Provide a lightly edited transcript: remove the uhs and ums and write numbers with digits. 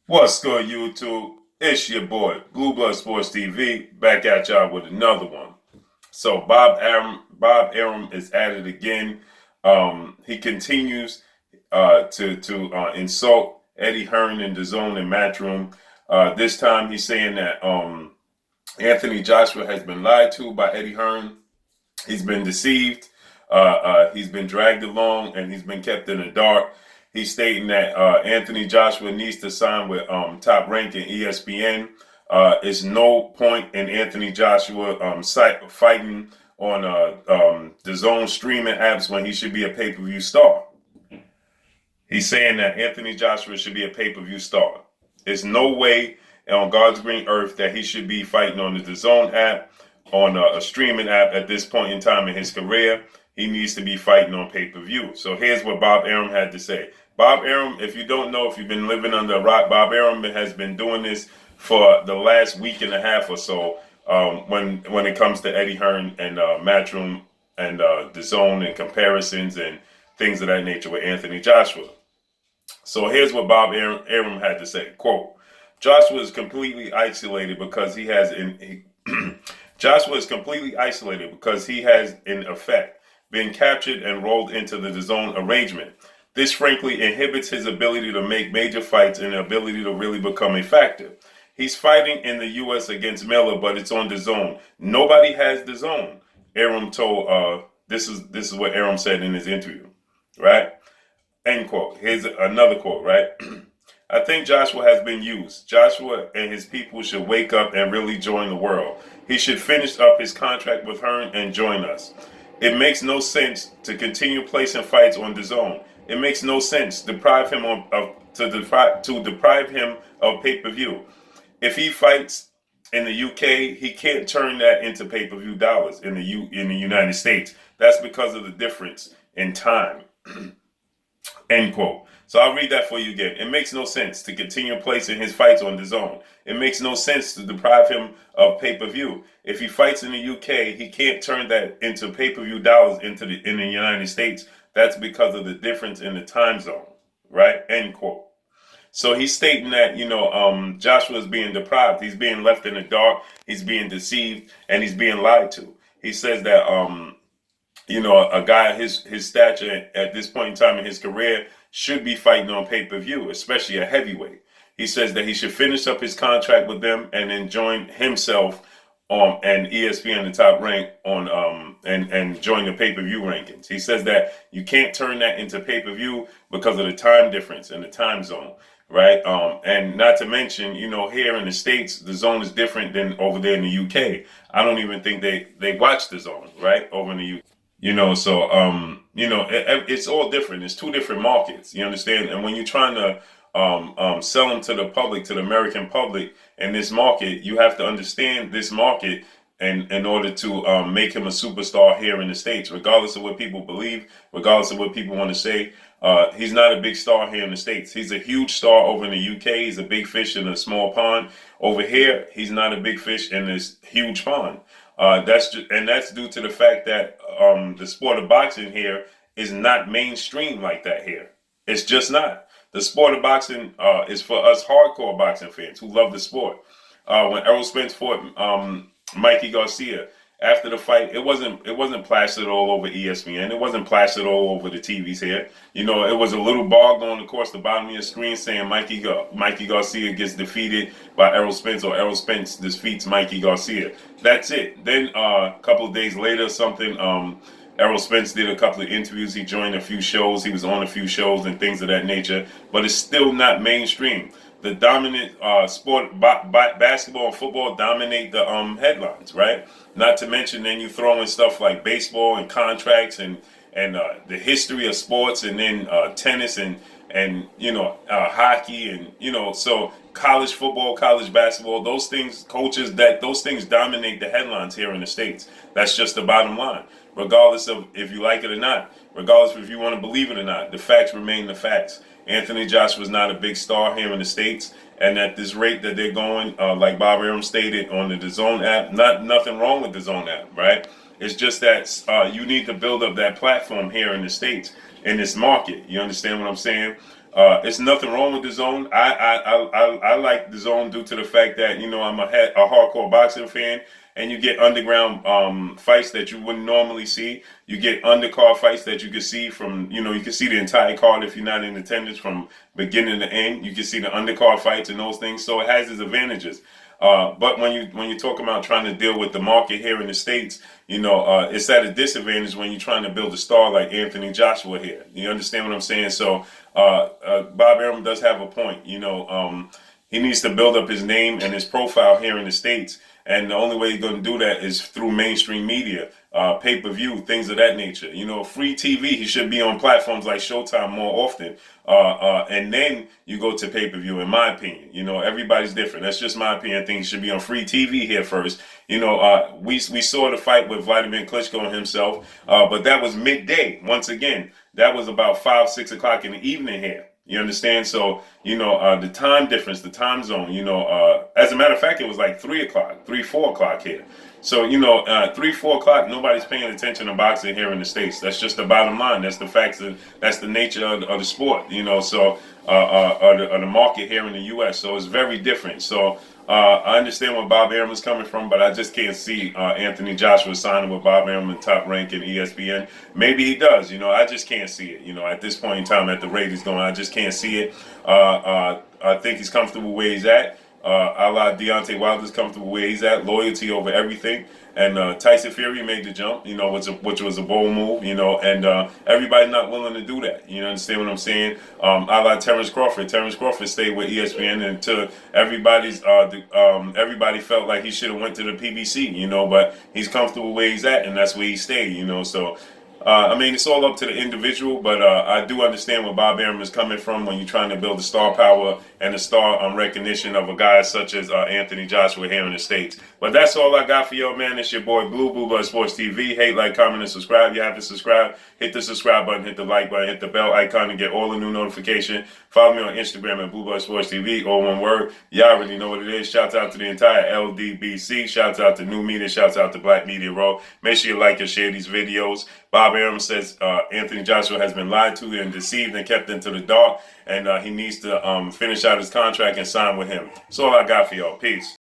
What's good, YouTube? It's your boy, Blue Blood Sports TV, back at y'all with another one. So Bob Arum is at it again. He continues to insult Eddie Hearn in the zone and MATCHROOM. This time he's saying that Anthony Joshua has been lied to by Eddie Hearn. He's been deceived. He's been dragged along and he's been kept in the dark. He's stating that Anthony Joshua needs to sign with Top Rank in ESPN. There's no point in Anthony Joshua fighting on the zone streaming apps when he should be a pay-per-view star. He's saying that Anthony Joshua should be a pay-per-view star. There's no way on God's green earth that he should be fighting on the DAZN app, on a streaming app at this point in time in his career. He needs to be fighting on pay-per-view. So here's what Bob Arum had to say. Bob Arum, if you don't know, if you've been living under a rock, Bob Arum has been doing this for the last week and a half or so when it comes to Eddie Hearn and MATCHROOM and DAZN and comparisons and things of that nature with Anthony Joshua. So here's what Bob Arum had to say. Quote, Joshua is completely isolated because he has Joshua is completely isolated because he has, in effect, been captured and rolled into the DAZN arrangement. This frankly inhibits his ability to make major fights and the ability to really become a factor. He's fighting in the U.S. against Miller, but it's on DAZN. Nobody has DAZN. Arum told, this is what Arum said in his interview, right? End quote. Here's another quote, right? I think Joshua has been used. Joshua and his people should wake up and really join the world. He should finish up his contract with Hearn and join us. It makes no sense to continue placing fights on DAZN. It makes no sense to deprive him of pay-per-view. If he fights in the UK, he can't turn that into pay-per-view dollars in the United States. That's because of the difference in time. End quote. So I'll read that for you again. It makes no sense to continue placing his fights on DAZN. It makes no sense to deprive him of pay-per-view. If he fights in the UK, he can't turn that into pay-per-view dollars in the United States. That's because of the difference in the time zone, right? End quote. So he's stating that, Joshua is being deprived. He's being left in the dark. He's being deceived, and he's being lied to. He says that, a guy his stature at this point in time in his career should be fighting on pay-per-view, especially a heavyweight. He says that he should finish up his contract with them and then join himself and ESPN the Top Rank on and join the pay-per-view rankings. He says that you can't turn that into pay-per-view because of the time difference and the time zone, right? And not to mention, here in the States, the zone is different than over there in the UK. I don't even think they watch the zone, right, over in the UK. It's all different. It's two different markets. You understand? And when you're trying to sell them to the public, to the American public in this market, you have to understand this market and in order to make him a superstar here in the States, regardless of what people believe, regardless of what people want to say. He's not a big star here in the States. He's a huge star over in the UK. He's a big fish in a small pond. Over here, he's not a big fish in this huge pond. That's due to the fact that the sport of boxing here is not mainstream like that here. It's just not. The sport of boxing is for us hardcore boxing fans who love the sport. When Errol Spence fought Mikey Garcia, after the fight, it wasn't plastered all over ESPN. It wasn't plastered all over the TVs here. It was a little bar going across the bottom of your screen saying Mikey Garcia gets defeated by Errol Spence or Errol Spence defeats Mikey Garcia. That's it. Then a couple of days later, Errol Spence did a couple of interviews. He joined a few shows. He was on a few shows and things of that nature. But it's still not mainstream. The dominant sport, basketball and football, dominate the headlines, right? Not to mention, then you throw in stuff like baseball and contracts and the history of sports, and then tennis and hockey and so college football, college basketball, those things, those things dominate the headlines here in the States. That's just the bottom line. Regardless of if you like it or not, regardless of if you want to believe it or not, the facts remain the facts. Anthony Joshua is not a big star here in the States, and at this rate that they're going, like Bob Arum stated on the DAZN app, nothing wrong with the DAZN app, right? It's just that you need to build up that platform here in the States, in this market. You understand what I'm saying? It's nothing wrong with the zone. I like the zone due to the fact that, you know, I'm a hardcore boxing fan, and you get underground fights that you wouldn't normally see. You get undercard fights that you can see from, you know, you can see the entire card if you're not in attendance from beginning to end. You can see the undercard fights and those things. So it has its advantages. But when you talk about trying to deal with the market here in the States, you know, it's at a disadvantage when you're trying to build a star like Anthony Joshua here. You understand what I'm saying? So Bob Arum does have a point. You know, he needs to build up his name and his profile here in the States. And the only way he's going to do that is through mainstream media, pay-per-view, things of that nature. You know, free TV, he should be on platforms like Showtime more often. And then you go to pay-per-view, in my opinion. You know, everybody's different. That's just my opinion. I think he should be on free TV here first. You know, we saw the fight with Vladimir Klitschko himself, but that was midday. Once again, that was about 5, 6 o'clock in the evening here. You understand? So, you know, the time difference, the time zone, you know, as a matter of fact, it was like 3 o'clock, 3, 4 o'clock here. So, you know, 3, 4 o'clock, nobody's paying attention to boxing here in the States. That's just the bottom line. That's the facts. That's the nature of the sport, you know, so, or the market here in the U.S. So it's very different. So, I understand where Bob Arum is coming from, but I just can't see Anthony Joshua signing with Bob Arum in Top Rank and ESPN. Maybe he does, you know. I just can't see it, you know. At this point in time, at the rate he's going, I just can't see it. I think he's comfortable where he's at. A la Deontay Wilder's comfortable where he's at, loyalty over everything. And Tyson Fury made the jump, you know, which was a bold move, you know, and everybody's not willing to do that. You understand what I'm saying? A la Terrence Crawford. Terrence Crawford stayed with ESPN until everybody felt like he should have went to the PBC, you know, but he's comfortable where he's at, and that's where he stayed, you know, so. I mean, it's all up to the individual, but I do understand where Bob Arum is coming from when you're trying to build a star power and a star recognition of a guy such as Anthony Joshua here in the States. But that's all I got for y'all, man. It's your boy Blue Blood Sports TV. Hate, like, comment, and subscribe. You have to subscribe. Hit the subscribe button, hit the like button, hit the bell icon to get all the new notification. Follow me on Instagram at Blue Blood Sports TV, all one word. Y'all already know what it is. Shouts out to the entire LDBC. Shouts out to New Media. Shouts out to Black Media Row. Make sure you like and share these videos. Bob Arum says Anthony Joshua has been lied to and deceived and kept into the dark, and he needs to finish out his contract and sign with him. That's all I got for y'all. Peace.